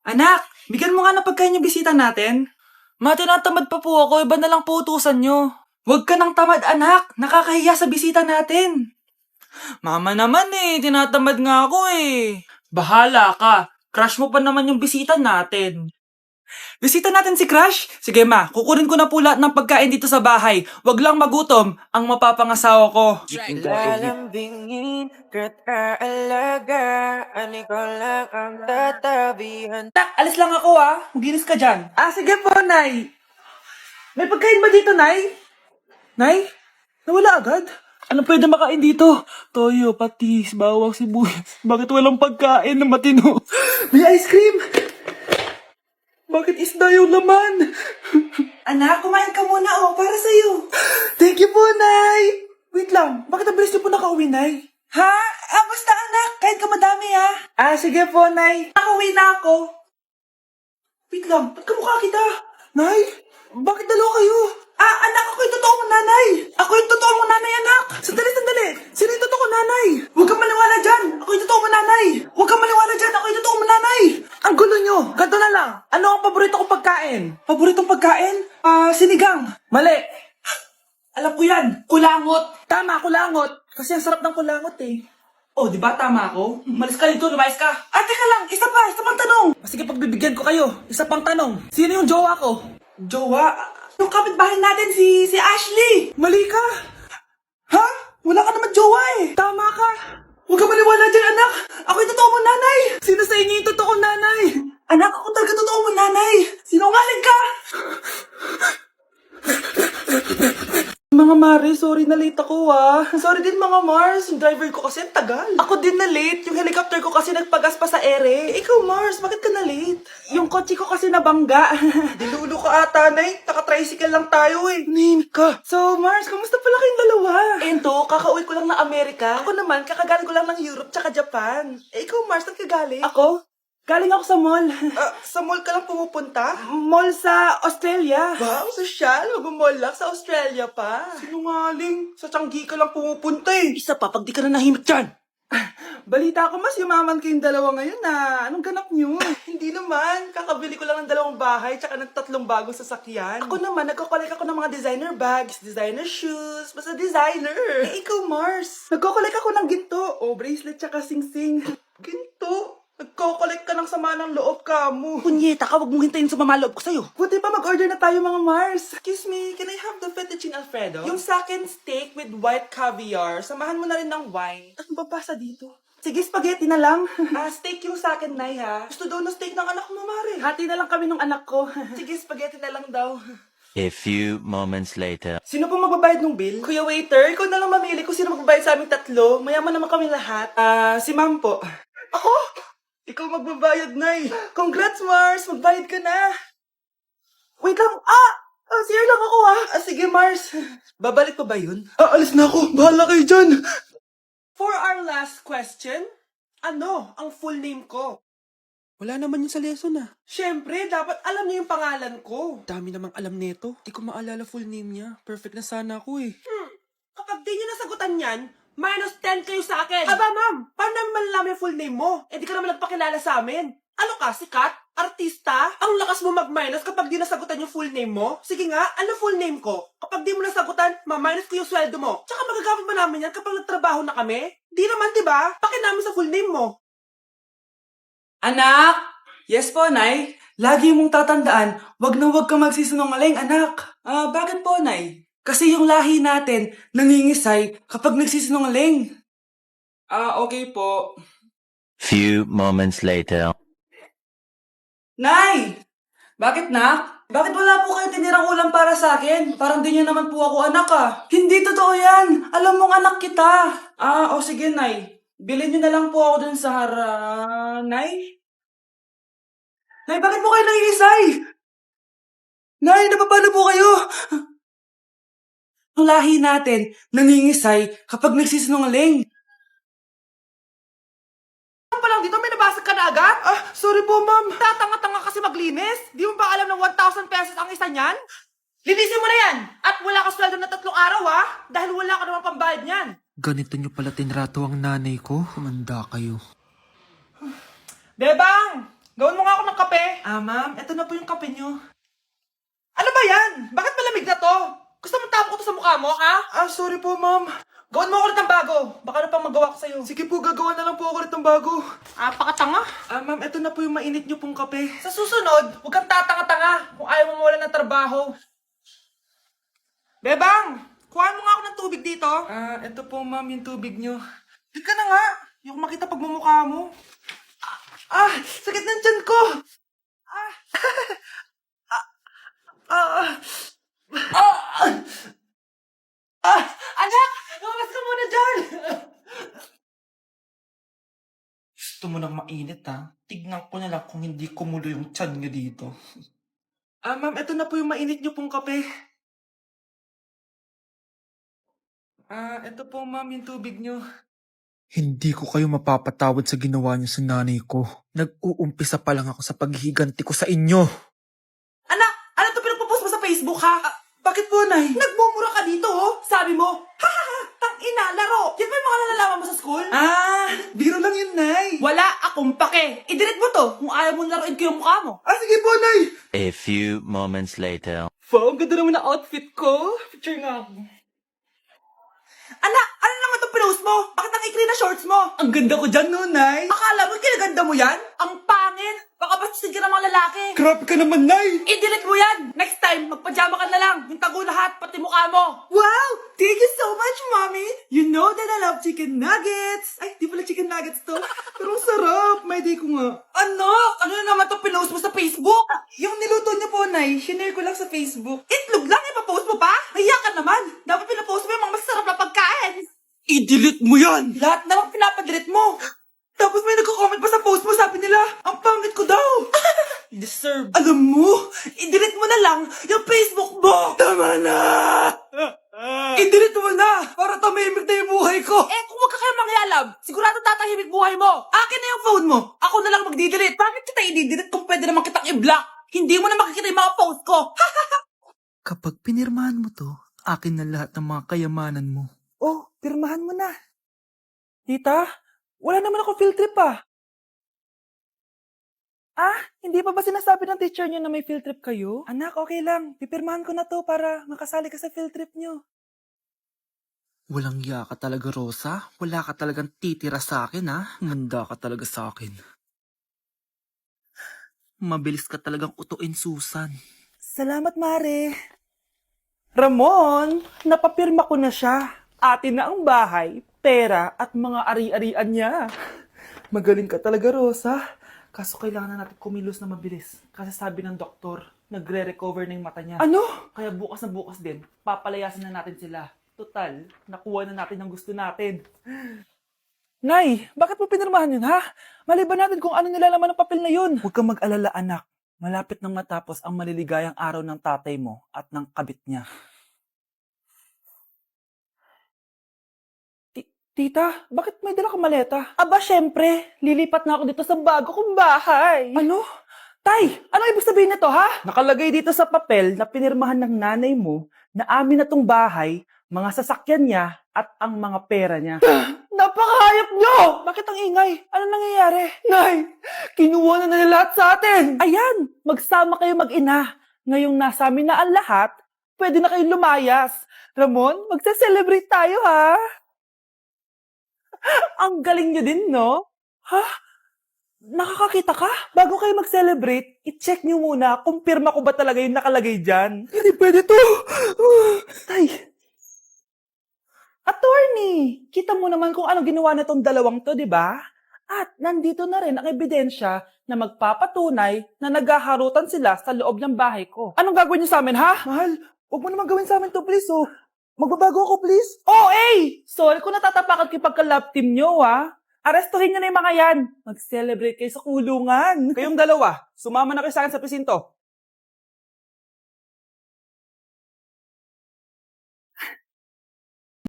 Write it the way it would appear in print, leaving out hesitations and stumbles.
Anak, bigyan mo nga ng pagkain yung bisita natin. Ma, tinatamad pa po ako. Iba na lang po utusan nyo. Huwag ka nang tamad, anak. Nakakahiya sa bisita natin. Mama naman tinatamad nga ako Bahala ka. Crush mo pa naman yung bisita natin. Bisita natin si Crush? Sige ma, kukunin ko na po lahat ng pagkain dito sa bahay. Wag lang magutom ang mapapangasawa ko. Lalambingin ka't aalagaan, ikaw lang ang tatabihan. Tak, alis lang ako Maginis ka dyan. Sige po, Nay. May pagkain ba dito, Nay? Nay? Nawala agad? Ano pwede makain dito? Toyo, patis, bawang, sibuyas. Bakit walang pagkain na matino? May ice cream! Bakit isda yung laman? Anak, kumain ka muna para sa'yo. Thank you po, Nay! Wait lang, bakit ang bilis niyo po nakauwi, Nay? Ha? Basta anak, kahit ka madami sige po, Nay. Nakauwi na ako. Wait lang, ba't kamukha kita? Nay, bakit dalawa kayo? Anak, ako yung totoo mong nanay. Ako yung totoo mong nanay, anak. Sandali. Sino yung totoo kong nanay? Huwag kang maniwala dyan. Ako yung totoo mong nanay. Huwag kang maniwala dyan. Ako yung totoo mong nanay. Ang gulo nyo. Ganto na lang. Ano ang paborito kong pagkain? Paboritong pagkain? Sinigang. Mali. Alam ko yan. Kulangot. Tama, kulangot. Kasi ang sarap ng kulangot Oh, di ba tama ako? Malis ka dito, lumayas ka. Teka lang, isa pang tanong. Sige, pagbibigyan ko kayo. Isa pang tanong. Sino yung jowa ko? Jowa? Yung kapitbahay natin, si Ashley. Mali ka. Ha? Wala ka naman jowa Tama ka. Huwag ka maniwala dyan, anak. Ako yung totoo mong nanay. Sino sa inyo yung totoo nanay? Anak, ako talaga totoo mong nanay. Sinungaling ka. Mga Mare, sorry na late ako Sorry din mga Mars, yung driver ko kasi ang tagal. Ako din na late, yung helicopter ko kasi nagpagas pa sa ere. Ikaw Mars, bakit ka na late? Yung kotse ko kasi nabangga. Dilulo ka ata, Nay. Naka-tricycle lang tayo Name ka. So Mars, kamusta pala kayong dalawa? Ento, kakauwi ko lang ng Amerika. Ako naman, kakagaling ko lang ng Europe tsaka Japan. Ikaw Mars, saan ka galing? Ako? Galing ako sa mall. Sa mall ka lang pumupunta? Mall sa Australia. Wow, sosyal. Mag-mall lang sa Australia pa. Sinungaling. Sa Changi ka lang pumupunta Isa pa, pag di ka na nahimik dyan. Balita ko mas yumaman kayong dalawa ngayon Anong ganap nyo? Hindi naman. Kakabili ko lang ng 2 bahay tsaka ng 3 bagong sasakyan. Ako naman, nagko-collect ako ng mga designer bags, designer shoes, basta designer. Ikaw, Mars. Nagko-collect ako ng ginto. Bracelet tsaka sing-sing. Ginto? Nagko-collect ka ng sama ng loob ka mo. Punyeta ka, wag mong hintayin sumama loob ko sa'yo. Buti pa mag-order na tayo mga Mars. Excuse me, can I have the fettuccine Alfredo? Yung sa akin steak with white caviar. Samahan mo na rin ng wine. Ano ba pasa dito? Sige, spaghetti na lang. Steak yung sa akin, Nay, ha? Gusto daw na steak ng anak mo, Mare. Hati na lang kami ng anak ko. Sige, spaghetti na lang daw. A few moments later. Sino po magbabayad ng bill? Kuya waiter, ikaw na lang mamili kung sino magbabayad sa aming 3. Mayaman naman kami lahat. Si Ma'am po. Ako? Ikaw magbabayad, Nay. Congrats, Mars. Magbayad ka na. Wait lang. CR lang ako, Sige, Mars. Babalik pa ba yun? Alis na ako. Bahala kayo dyan. For our last question, ano ang full name ko? Wala naman yun sa lesson, Siyempre, dapat alam niyo yung pangalan ko. Dami namang alam nito. Di ko maalala full name niya. Perfect na sana ako, Kapag di niyo nasagutan yan, -10 kayo sa akin. Aba, ma'am, paano namin malalaman yung full name mo? Di ka naman nagpakilala sa amin. Ano ka, sikat? Artista? Ang lakas mo mag-minus kapag di nasagutan yung full name mo? Sige nga, ano full name ko? Kapag di mo nasagutan, ma-minus ko yung sweldo mo. Tsaka magagamit ba namin yan kapag nagtrabaho na kami? Di naman, diba? Pakinamin sa full name mo. Anak! Yes po, Nay. Lagi mong tatandaan, wag na wag kang magsisinungaling, anak. Bakit po, Nay? Kasi yung lahi natin nangingisay kapag nagsisinungaling. Okay po. Few moments later. Nay! Bakit, nak? Bakit wala po kayong tinirang ulam para sa akin? Parang di niyo naman po ako anak, Hindi totoo yan. Alam mong anak kita. Sige, Nay. Bilhin niyo na lang po ako dun sa Nay? Nay, bakit po kayo nangingisay? Nay, napapano po kayo? Ang lahi natin nangingisay kapag nagsisinungaling. Pa lang dito, may nabasag ka na agad? Sorry po, ma'am. Tatanga-tanga kasi maglinis. Di mo ba alam ng 1,000 pesos ang isa niyan? Linisin mo na yan! At wala ka sweldo na 3 araw, dahil wala ka naman pambayad niyan. Ganito nyo pala tinrato ang nanay ko. Kumanda kayo. Bebang! Gawin mo nga ako ng kape. Ma'am, eto na po yung kape nyo. Ano ba yan? Bakit malamig na to? Gusto mo tapo ko to sa mukha mo, ha? Sorry po, ma'am. Gawan mo ako ulit ng bago. Baka na pang magawa ko sa'yo. Sige po, gagawa na lang po ako ulit ng bago. Pakatanga. Ma'am, eto na po yung mainit nyo pong kape. Sa susunod, huwag kang tatanga-tanga kung ayaw mo mawala ng trabaho. Bebang, kuhaan mo nga ako ng tubig dito. Eto po, ma'am, yung tubig nyo. Di ka na nga. Yung makita pagmumukha mo. Sakit ng tiyan ko. Anak! Lumabas ka muna dyan! Gusto mo nang mainit, ha? Tignan ko na lang kung hindi kumulo yung tiyan nyo dito. Ma'am, eto na po yung mainit nyo pong kape. Eto po, ma'am, yung tubig nyo. Hindi ko kayo mapapatawad sa ginawa niyo sa nanay ko. Nag-uumpisa pa lang ako sa paghihiganti ko sa inyo. Anak! Ano to pinagpo-post mo sa Facebook, ha? Bakit po, Nay? Nagmumura ka dito, oh. Sabi mo, tang ina, laro. Yan ba yung mga nalalaman mo sa school? Biro lang yun, Nay. Wala akong pake. I-delete mo to kung ayaw mong laruin ko yung mukha mo. Sige po, Nay. A few moments later. Wow, ang ganda naman na outfit ko. Picture nga ako. Anak, ano naman itong pinost mo? Bakit ang ikli na shorts mo? Ang ganda ko dyan, no, Nay. Akala mo kinaganda mo yan? Ang pangin. Baka bastusin ka ng mga lalaki. Grabe ka naman, Nay! I-delete mo yan! Next time, magpajama ka na lang. Yung tago lahat, pati mukha mo. Wow! Thank you so much, Mommy! You know that I love chicken nuggets. Ay, di pala chicken nuggets to. Pero ang sarap. May day ko nga. Anak! Ano na naman to pinost mo sa Facebook? Yung niluto niyo po, Nay. Shinare ko lang sa Facebook. Itlog lang, ipapost mo pa? Hiya ka naman. Dapat pinapost mo yung mga masarap na pagkain. I-delete mo yan! Lahat na lang pinapadelete mo. Tapos may nagko-comment pa sa post mo, sabi nila, ang pangit ko daw. Deserve. Alam mo, i-delete mo na lang yung Facebook mo. Tama na. I-delete mo na para tumimik na yung buhay ko. Kung wag ka kaya mangyalab, sigurado tatahimik buhay mo. Akin na yung phone mo. Ako na lang magdi-delete. Bakit kita i-delete kung pwede naman kitang i-block? Hindi mo na makikita yung mga post ko. Kapag pinirmahan mo to, akin na lahat ng mga kayamanan mo. Oh, pirmahan mo na. Tita, wala naman ako field trip hindi pa ba sinasabi ng teacher niyo na may field trip kayo? Anak, okay lang. Pipirmahan ko na to para makasali ka sa field trip niyo. Walang iya ka talaga, Rosa. Wala ka talagang titira sa akin, ha? Manda ka talaga sa akin. Mabilis ka talagang utuin, Susan. Salamat, Mare. Ramon, napapirma ko na siya. Atin na ang bahay, pera at mga ari-arian niya. Magaling ka talaga, Rosa. Kaso kailangan na natin kumilos na mabilis. Kasi sabi ng doktor, nagre-recover na yung mata niya. Ano? Kaya bukas na bukas din, papalayasin na natin sila. Total, nakuha na natin ang gusto natin. Nay, bakit mo pinirmahan yun, ha? Maliban natin kung ano nilalaman ng papel na yun. Huwag kang mag-alala, anak. Malapit nang matapos ang maliligayang araw ng tatay mo at ng kabit niya. Tita, bakit may dala kang maleta? Aba, syempre. Lilipat na ako dito sa bago kong bahay. Ano? Tay, ano ibig sabihin nito, ha? Nakalagay dito sa papel na pinirmahan ng nanay mo na amin na tong bahay, mga sasakyan niya, at ang mga pera niya. Napakahayop nyo! Bakit ang ingay? Ano nangyayari? Nay, kinuha na nila lahat sa atin! Ayan, magsama kayo mag-ina. Ngayong nasa amin na ang lahat, pwede na kayong lumayas. Ramon, magse-celebrate tayo, ha? Ang galing nyo din, no? Ha? Nakakakita ka? Bago kayo mag-celebrate, i-check nyo muna kung pirma ko ba talaga yung nakalagay dyan. Hindi pwede to! Tay! Attorney! Kita mo naman kung ano ginawa na tong dalawang to, di ba? At nandito na rin ang ebidensya na magpapatunay na naghaharutan sila sa loob ng bahay ko. Anong gagawin nyo sa amin, ha? Mahal, huwag mo naman gawin sa amin to, please, oh. Magbabago ako, please. Oh, sorry kung natatapakan kayo pagka-love team nyo, ha? Arestuhin nyo na yung mga yan. Mag-celebrate kayo sa kulungan. Kayong dalawa, sumama na kayo sa akin sa presinto.